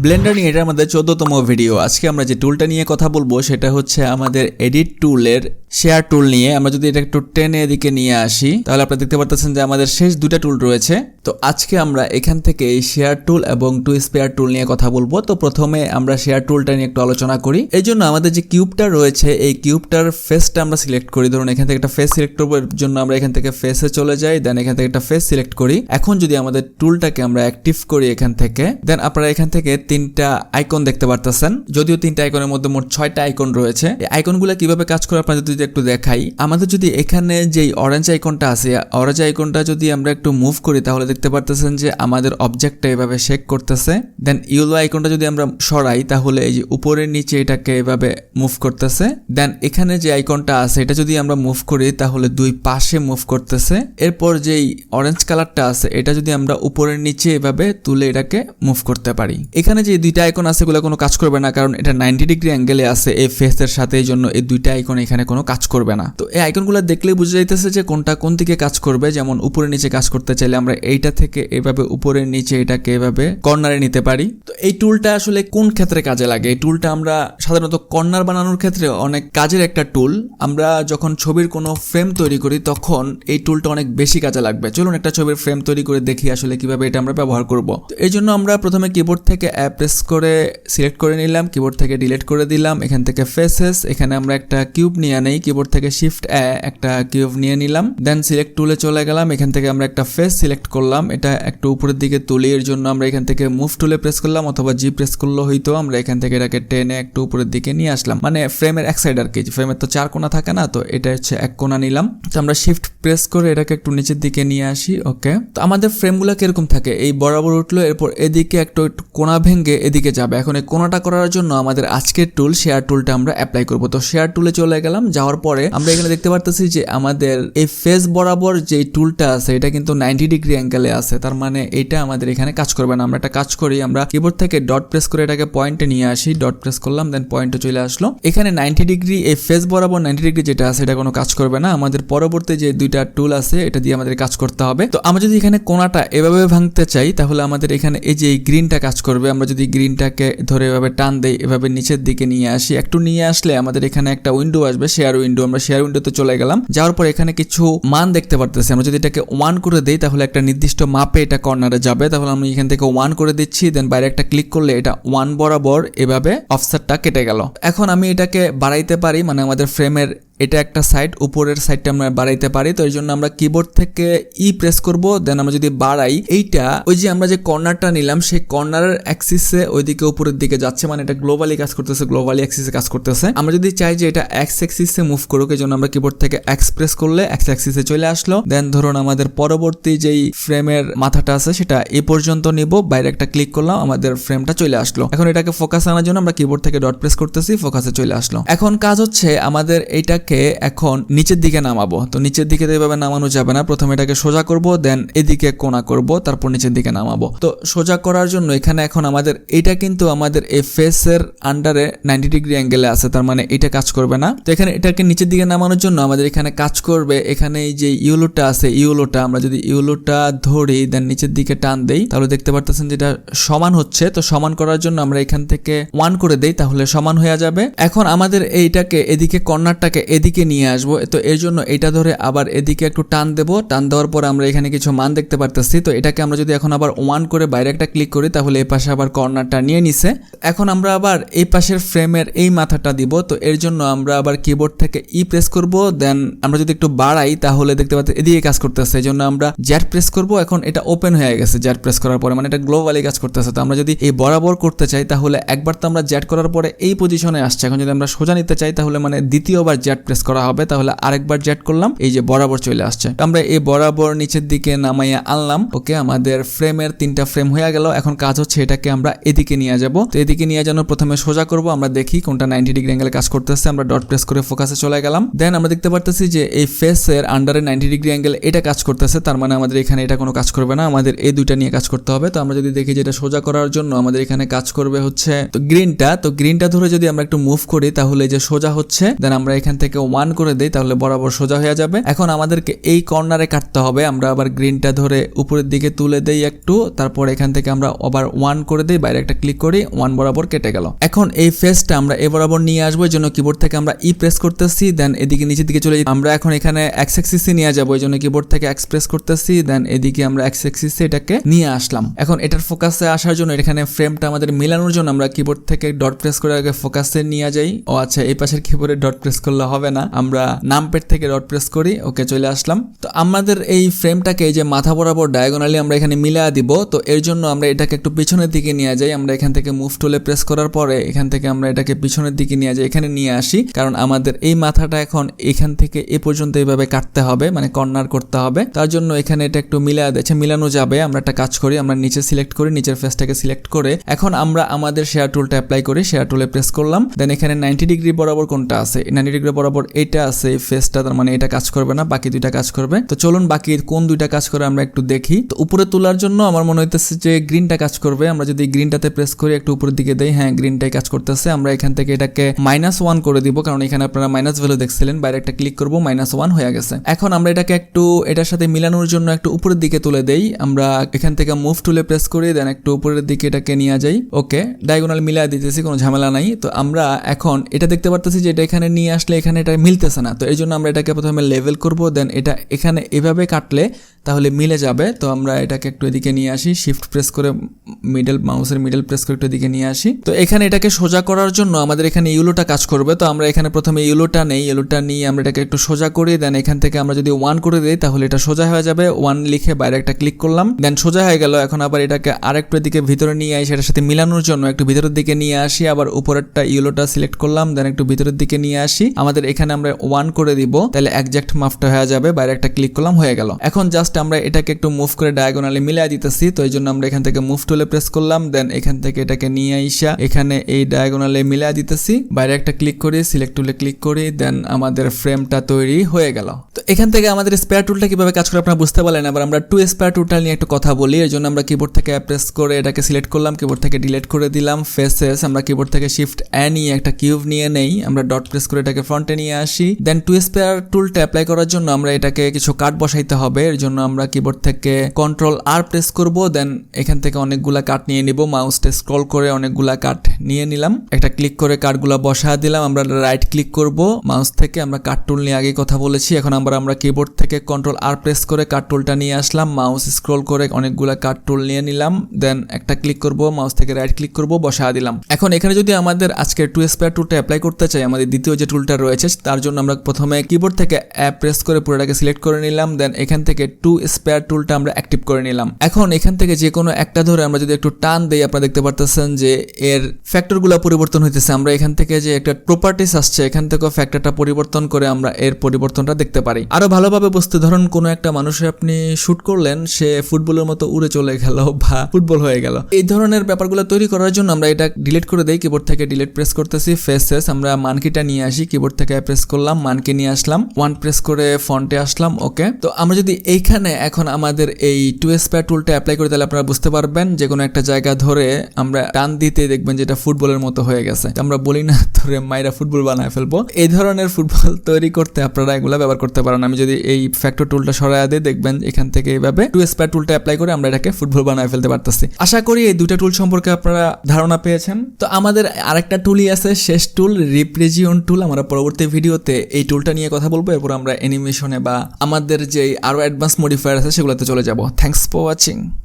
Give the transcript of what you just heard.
Blender নিয়ে এটার আমাদের 14তম ভিডিও। আজকে আমরা যে টুলটা নিয়ে কথা বলবো সেটা হচ্ছে আমাদের এডিট টুলের শেয়ার টুল নিয়ে। আমরা যদি এটা একটু টেনে এদিকে নিয়ে আসি তাহলে আপনারা দেখতে পাচ্ছেন যে আমাদের শেষ দুটা টুল রয়েছে। তো আজকে আমরা এখান থেকে এই শেয়ার টুল এবং টু স্পেয়ার টুল নিয়ে কথা বলবো। তো প্রথমে আমরা শেয়ার টুলটা নিয়ে একটু আলোচনা করি। এই জন্য আমাদের যে কিউবটা রয়েছে এই কিউবটার ফেসটা আমরা সিলেক্ট করি। ধরুন এখান থেকে একটা ফেস সিলেক্ট করবো, এর জন্য আমরা এখান থেকে ফেসে চলে যাই, দেন এখান থেকে একটা ফেস সিলেক্ট করি। এখন যদি আমাদের টুলটাকে আমরা অ্যাক্টিভ করি এখান থেকে, দেন আপনারা এখান থেকে তিনটা আইকন দেখতে পারতেছেন। যদিও তিনটা আইকনের মধ্যে মোট 6টা আইকন রয়েছে। এই আইকনগুলো কিভাবে কাজ করে আপনাদের যদি একটু দেখাই, আমাদের যদি এখানে যেই অরেঞ্জ আইকনটা আছে, অরেঞ্জ আইকনটা যদি আমরা একটু মুভ করি তাহলে দেখতে পারতেছেন যে আমাদের অবজেক্টটা এভাবে শেক করতেছে। দেন ইয়েলো আইকনটা যদি আমরা সরাই তাহলে এই যে উপরের নিচে এটাকে এভাবে মুভ করতেছে। দেন এখানে যে আইকনটা আছে এটা যদি আমরা মুভ করি তাহলে দুই পাশে মুভ করতেছে। এরপর যেই অরেঞ্জ কালারটা আছে এটা যদি আমরা উপরের নিচে এভাবে তুলে এটাকে মুভ করতে পারি। এখানে যে দুইটা আইকন আছে এগুলো কোনো কাজ করবে না, কারণ এটা 90 ডিগ্রি অ্যাঙ্গেলে আছে এই ফেসের সাথে, এই জন্য এই দুইটা আইকন এখানে কোনো কাজ করবে না। তো এই আইকনগুলো দেখলেই বুঝে যাইতেছে যে কোনটা কোন দিকে কাজ করবে। যেমন উপরে নিচে কাজ করতে চাইলে আমরা এইটা থেকে এভাবে উপরের নিচে এটাকে এভাবে কর্নারে নিতে পারি। তো এই টুলটা আসলে কোন ক্ষেত্রে কাজে লাগে? এই টুলটা আমরা সাধারণত কর্নার বানানোর ক্ষেত্রে অনেক কাজের একটা টুল। আমরা যখন ছবির কোনো ফ্রেম তৈরি করি তখন এই টুলটা অনেক বেশি কাজে লাগবে। চলুন একটা ছবির ফ্রেম তৈরি করে দেখি আসলে কিভাবে এটা আমরা ব্যবহার করব। তো এই জন্য আমরা প্রথমে কিবোর্ড থেকে প্রেস করে সিলেক্ট করে নিলাম, কিবোর্ড থেকে ডিলিট করে দিলাম। এখান থেকে ফেসেস, এখানে আমরা একটা কিউব নিয়ে নেই, কিবোর্ড থেকে শিফট একটা কিউব নিয়ে নিলাম। দেন সিলেক্ট টুলে চলে গেলাম, এখান থেকে আমরা একটা ফেস সিলেক্ট করলাম, এটা একটু উপরের দিকে তুলি। এর জন্য আমরা এখান থেকে মুভ টুলে প্রেস করলাম অথবা জি প্রেস করলেও হইতো। আমরা এখান থেকে এটাকে টেনে একটু উপরের দিকে নিয়ে আসলাম, মানে ফ্রেমের এক সাইড আর কি। ফ্রেমের তো 4 কোণা থাকে না, তো এটা হচ্ছে এক কোণা নিলাম। তো আমরা শিফট প্রেস করে এটাকে একটু নিচের দিকে নিয়ে আসি। ওকে, তো আমাদের ফ্রেমগুলো কিরকম থাকে, এই বরাবর উঠলো, এরপর এদিকে একটু কোণা ভেঙে এদিকে যাবে। এখন এই কোণাটা করার জন্য আমাদের আজকের টুল শেয়ার টুলটা আমরা অ্যাপ্লাই করব। তো শেয়ার টুলে চলে গেলাম, যাওয়ার পরে আমরা এখানে দেখতে পারতেছি যে আমাদের এই ফেস বরাবর যে টুলটা আছে এটা কিন্তু 90 ডিগ্রি অ্যাঙ্গেলে আছে। তার মানে এটা আমাদের এখানে কাজ করবে না। আমরা একটা কাজ করি, আমরা কিবোর্ড থেকে ডট প্রেস করে এটাকে পয়েন্টে নিয়ে আসি। ডট প্রেস করলাম, দেন পয়েন্টে চলে আসলো। এখানে 90 ডিগ্রি এই ফেস বরাবর 90 ডিগ্রি যেটা আছে এটা কোনো কাজ করবে না। আমাদের পরবর্তী যে দুইটা টুল আছে এটা দিয়ে আমাদের কাজ করতে হবে। তো আমরা যদি এখানে কোণাটা এভাবে ভাঙতে চাই তাহলে আমাদের এখানে এই যে গ্রিনটা কাজ করবে। আমরা যদি গ্রিনটাকে ধরে এভাবে টান দেই, এভাবে নিচের দিকে নিয়ে আসি, একটু নিয়ে আসলে আমাদের এখানে একটা উইন্ডো আসবে, শেয়ার উইন্ডো। আমরা শেয়ার উইন্ডোতে চলে গেলাম, যাওয়ার পর এখানে কিছু মান দেখতে পারতেছি। আমরা যদি এটাকে 1 করে দেই তাহলে একটা নির্দিষ্ট মাপে এটা কর্নারে যাবে। তাহলে আমি এখান থেকে 1 করে দিচ্ছি, দেন বাইরে একটা ক্লিক করলে এটা 1 বরাবর এভাবে অফসেটটা কেটে গেল। এখন আমি এটাকে বাড়াইতে পারি, মানে আমাদের ফ্রেমের এটা একটা সাইড, উপরের সাইডটা আমরা বাড়াইতে পারি। তো এই জন্য আমরা কিবোর্ড থেকে প্রেস করব, দেন আমরা যদি বাড়াই এইটা ওই যে আমরা যে কর্নারটা নিলাম সেই কর্নারের অ্যাক্সিসে ওইদিকে উপরের দিকে যাচ্ছে, মানে এটা গ্লোবালি কাজ করতেছে, গ্লোবালি অ্যাক্সিসে কাজ করতেছে। আমরা যদি চাই যে এটা এক্স অ্যাক্সিসে মুভ করুক, এই জন্য আমরা কিবোর্ড থেকে এক্স প্রেস করলে এক্স অ্যাক্সিসে চলে আসলো। দেন ধরুন আমাদের পরবর্তী যেই ফ্রেমের মাথাটা আছে সেটা এই পর্যন্ত নিব, বাইরে একটা ক্লিক করলাম, আমাদের ফ্রেমটা চলে আসলো। এখন এটাকে ফোকাস আনার জন্য আমরা কিবোর্ড থেকে ডট প্রেস করতেছি, ফোকাসে চলে আসলো। এখন কাজ হচ্ছে আমাদের এইটাকে এখন নিচের দিকে নামাবো। তো নিচের দিকে তো এভাবে নামানো যাবে না, প্রথমে এটাকে সোজা করব, দেন এদিকে কোণা করব, তারপর নিচের দিকে নামাবো। তো সোজা করার জন্য এখানে এখন আমাদের এটা কিন্তু আমাদের এই ফেসের আন্ডারে 90 ডিগ্রি অ্যাঙ্গেলে আছে, তার মানে এটা কাজ করবে না। তো এখানে এটাকে নিচের দিকে নামানোর জন্য আমাদের এখানে কাজ করবে, এখানে এই যে ইউলোটা আছে, ইউলোটা আমরা যদি ইউলোটা ধরি দেন নিচের দিকে টান দেই তাহলে দেখতে পারতেছেন যেটা সমান হচ্ছে। তো সমান করার জন্য আমরা এখান থেকে 1 করে দেই, তাহলে সমান হয়ে যাবে। এখন আমাদের এইটাকে এদিকে কর্নারটাকে এদিকে নিয়ে আসবো। তো এর জন্য এটা ধরে আবার এদিকে একটু টান দেবো, টান দেওয়ার পর আমরা এখানে কিছু মান দেখতে পারতেছি। তো এটাকে আমরা যদি এখন আবার 1 করে বাইরে একটা ক্লিক করি তাহলে এই পাশে আবার কর্নারটা নিয়ে নিছে। এখন আমরা আবার এই পাশের ফ্রেমের এই মাথাটা দিব। তো এর জন্য আমরা আবার কিবোর্ড থেকে প্রেস করব, দেন আমরা যদি একটু বাড়াই তাহলে দেখতে পাচ্ছি এদিকে কাজ করতেছে। এই জন্য আমরা জ্যাট প্রেস করব। এখন এটা ওপেন হয়ে গেছে জ্যাট প্রেস করার পরে, মানে এটা গ্লোবালি কাজ করতেছে। তো আমরা যদি এই বরাবর করতে চাই তাহলে একবার তো আমরা জ্যাট করার পরে এই পজিশনে আসছে, এখন যদি আমরা সোজা নিতে চাই তাহলে মানে দ্বিতীয়বার জ্যাট প্রেস করা হবে, তাহলে আরেকবার জ্যাট করলাম, এই যে বরাবর চলে আসছে। আমরা এই বরাবর নিচের দিকে নামাইয়া আনলাম। ওকে, আমাদের ফ্রেমের 3টা ফ্রেম হয়ে গেল। এখন কাজ হচ্ছে এটাকে আমরা এদিকে নিয়ে যাব। তো এদিকে নিয়ে যাওয়ার প্রথমে সোজা করব, আমরা দেখি কোনটা 90 ডিগ্রি অ্যাঙ্গেলে কাজ করতেছে। আমরা ডট প্রেস করে ফোকাসে চলে গেলাম, দেন আমরা দেখতে পারতেছি যে এই ফেসের আন্ডারে 90 ডিগ্রি অ্যাঙ্গেল এটা কাজ করতেছে, তার মানে আমাদের এখানে এটা কোনো কাজ করবে না, আমাদের এই দুইটা নিয়ে কাজ করতে হবে। তো আমরা যদি দেখি যে এটা সোজা করার জন্য আমাদের এখানে কাজ করবে হচ্ছে তো গ্রিনটা। তো গ্রিনটা ধরে যদি আমরা একটু মুভ করি তাহলে যে সোজা হচ্ছে, দেন আমরা এখান থেকে থেকে 1 করে দেই তাহলে বরাবর সোজা হয়ে যাবে। এখন আমাদেরকে এই কর্নারে কাটতে হবে, আমরা আবার গ্রিনটা ধরে উপরের দিকে তুলে দেই একটু, তারপর এখান থেকে আমরা আবার 1 করে দেই, বাইরে একটা ক্লিক করি, 1 বরাবর কেটে গেল। এখন এই ফেসটা আমরা এ বরাবর নিয়ে আসবো, এই জন্য কিবোর্ড থেকে আমরা ই প্রেস করতেছি, দেন এদিকে নিচের দিকে চলে আমরা এখন এখানে এক্স অ্যাক্সিসে নিয়ে যাবো, এই জন্য কিবোর্ড থেকে এক্স প্রেস করতেছি, দেন এদিকে আমরা এক্স অ্যাক্সিসে এটাকে নিয়ে আসলাম। এখন এটার ফোকাসে আসার জন্য এখানে ফ্রেমটা আমাদের মিলানোর জন্য আমরা কিবোর্ড থেকে ডট প্রেস করে আগে ফোকাসে নিয়ে যাই। ও আচ্ছা, এই পাশের কিবোর্ডে ডট প্রেস করলে হবে না, আমরা নামপ্যাড থেকে ডট প্রেস করি। ওকে, চলে আসলাম। তো আমাদের এই ফ্রেমটাকে এই যে মাথা বরাবর ডায়াগোনালি আমরা এখানে মিলা দিব, তো এর জন্য আমরা এটাকে একটু পিছনের দিকে নিয়ে যাই। আমরা এখান থেকে মুভ টুলে প্রেস করার পরে এখান থেকে আমরা এটাকে পিছনের দিকে নিয়ে যাই, এখানে নিয়ে আসি, কারণ আমাদের এই মাথাটা এখন এখান থেকে এ পর্যন্ত এইভাবে কাটতে হবে, মানে কর্নার করতে হবে। তার জন্য এখানে এটা একটু মিলানো যাবে। আমরা একটা কাজ করি, আমরা নিচে সিলেক্ট করি, নিচের ফেসটাকে সিলেক্ট করে এখন আমরা আমাদের শেয়ার টুলটা অ্যাপ্লাই করি, শেয়ার টুলে প্রেস করলাম, দেন এখানে 90 ডিগ্রি বরাবর কোনটা আছে, 90 ডিগ্রি বরাবর এটা আছে এই ফেসটা, তার মানে এটা কাজ করবে না, বাকি দুইটা কাজ করবে। তো চলুন বাকি কোন দুইটা কাজ করে আমরা একটু দেখি। তো উপরে তোলার জন্য আমার মনে হইতেছে যে গ্রিনটা কাজ করবে। আমরা যদি গ্রিনটাতে প্রেস করি, একটু উপরের দিকে দেই, হ্যাঁ গ্রিনটাই কাজ করতেছে। আমরা এখান থেকে এটাকে -1 করে দিব, কারণ এখানে আপনারা মাইনাস ভ্যালু দেখছিলেন, বাইরে একটা ক্লিক করব, -1 হয়ে গেছে। এখন আমরা এটাকে একটু এটার সাথে মিলানোর জন্য একটু উপরের দিকে তুলে দেই। আমরা এখান থেকে মুভ টুলে প্রেস করি, দেন একটু উপরের দিকে এটাকে নিয়ে যাই। ওকে, ডায়াগোনাল মিলাই দিতেছি, কোনো ঝামেলা নাই। তো আমরা এখন এটা দেখতে পারতেছি যে এটা এখানে নিয়ে আসলে এখানে এটা মিলতেছে না, তো এই জন্য আমরা এটাকে প্রথমে লেভেল করব, দেন এটা এখানে এভাবে কাটলে তাহলে মিলে যাবে। তো আমরা এটাকে একটু এদিকে নিয়ে আসি, শিফট প্রেস করে মাউসের মিডল প্রেস করে একটু এদিকে নিয়ে আসি। তো এখানে এটাকে সোজা করার জন্য আমাদের এখানে ইউলোটা কাজ করবে। তো আমরা এখানে প্রথমে ইউলোটা নিয়ে আমরা এটাকে একটু সোজা করি, দেন এখান থেকে আমরা যদি 1 করে দিই তাহলে এটা সোজা হয়ে যাবে। 1 লিখে বাইরে একটা ক্লিক করলাম, দেন সোজা হয়ে গেল। এখন আবার এটাকে আরেকটু এদিকে ভিতরে নিয়ে আসি, এটার সাথে মিলানোর জন্য একটু ভিতরের দিকে নিয়ে আসি, আবার উপরেরটা ইউলোটা সিলেক্ট করলাম, দেন একটু ভিতরের দিকে নিয়ে আসি। আমাদের এখানে আমরা 1 করে দিব, তাহলে একজ্যাক্ট মাপটা হয়ে যাবে, বাইরে একটা ক্লিক করলাম, হয়ে গেল। এখন জাস্ট আমরা এটাকে একটু মুভ করে ডায়াগোনালি মিলাই দিতেছি, তো এই জন্য আমরা এখান থেকে মুভ টুলে প্রেস করলাম, দেন এখান থেকে এটাকে নিয়ে আইসা এখানে এই ডায়াগোনালে মিলাই দিতেছি, বাইরে একটা ক্লিক করি, সিলেক্ট টুলে ক্লিক করি, দেন আমাদের ফ্রেমটা তৈরি হয়ে গেল। তো এখান থেকে আমাদের স্পেয়ার টুলটা কিভাবে কাজ করে আপনারা বুঝতে পারলেন। আবার আমরা টু স্পেয়ার টুলটা নিয়ে একটু কথা বলি। এর জন্য আমরা কিবোর্ড থেকে প্রেস করে এটাকে সিলেক্ট করলাম, কিবোর্ড থেকে ডিলিট করে দিলাম ফেসেস। আমরা কিবোর্ড থেকে শিফট এ নিয়ে একটা কিউব নিয়ে নেই, আমরা ডট প্রেস করে এটাকে ফ্রন্টে নিয়ে আসি। দেন টু স্পেয়ার টুলটা অ্যাপ্লাই করার জন্য আমরা এটাকে কিছু কাট বসাইতে হবে। এর জন্য আমরা কিবোর্ড থেকে কন্ট্রোল আর প্রেস করব, দেন এখান থেকে অনেকগুলা কাট নিয়ে নিব, মাউসটা স্ক্রল করে অনেকগুলা কাট নিয়ে নিলাম, একটা ক্লিক করে কাটগুলা বসা দিলাম। আমরা রাইট ক্লিক করব মাউস থেকে, আমরা কাট টুল নিয়ে আগে কথা বলেছি। এখন আমরা কিবোর্ড থেকে কন্ট্রোল আর প্রেস করে কাট টুলটা নিয়ে আসলাম, মাউস স্ক্রল করে অনেকগুলা কাট টুল নিয়ে নিলাম, দেন একটা ক্লিক করব, মাউস থেকে রাইট ক্লিক করব, বসা দিলাম। এখন এখানে যদি আমাদের আজকের টু স্পেয়ার টুলটা অ্যাপ্লাই করতে চাই, আমাদের দ্বিতীয় যে টুলটা রয়েছে তার জন্য আমরা প্রথমে কিবোর্ড থেকে প্রেস করে পুরোটাকে সিলেক্ট করে নিলাম, দেন এখান থেকে টু স্পেয়ার টুলটা আমরা অ্যাক্টিভ করে নিলাম। এখন এখান থেকে যে কোনো একটা ধরে আমরা যদি একটু টান দেই, আপনারা দেখতে পারতেছেন যে এর ফ্যাক্টরগুলো পরিবর্তন হইতেছে। আমরা এখান থেকে যে একটা প্রপার্টিস আসছে, এখান থেকেও ফ্যাক্টরটা পরিবর্তন করে আমরা এর পরিবর্তনটা দেখতে পারি। আরো ভালোভাবে বুঝতে, ধরুন কোনো একটা মানুষের আপনি শুট করলেন, সে ফুটবলের মতো উড়ে চলে গেল বা ফুটবল হয়ে গেল, এই ধরনের ব্যাপারগুলো তৈরি করার জন্য আমরা এটা ডিলিট করে দেই। কিবোর্ড থেকে ডিলিট প্রেস করতেছি, ফেসেস আমরা মানকিটা নিয়ে আসি, কিবোর্ড থেকে প্রেস করলাম, মানকি নিয়ে আসলাম, 1 প্রেস করে ফন্টে আসলাম। ওকে, তো আমরা যদি এইখানে এখন আমাদের এই টু স্পেয়ার টুলটা অ্যাপ্লাই করি, তাহলে আপনারা বুঝতে পারবেন যে কোনো একটা জায়গা ধরে আমরা টান দিতে দেখবেন যেটা ফুটবলের মতো হয়ে গেছে। আমরা বলি না ধরে মাইরা ফুটবল বানায় ফেলবো, এই ধরনের ফুটবল তৈরি করতে আপনারা এগুলা ব্যবহার করতে পারেন। আমি যদি এই ফ্যাক্টর টুলটা সরাই দিই, দেখবেন এখান থেকে এইভাবে টু স্পেয়ার টুলটা অ্যাপ্লাই করে আমরা এটাকে ফুটবল বানায় ফেলতে পারতেছি। আশা করি এই দুইটা টুল সম্পর্কে আপনারা ধারণা পেয়েছেন। তো আমাদের আরেকটা টুলই আছে, শেষ টুল, রিপ্রেজিয়ন টুল। আমরা পরবর্তী ভিডিওতে এই টুলটা নিয়ে কথা বলবো, এরপর আমরা অ্যানিমেশনে বা আমাদের যে আরো অ্যাডভান্স মডিফায়ার আছে সেগুলোতে চলে যাব। Thanks for watching.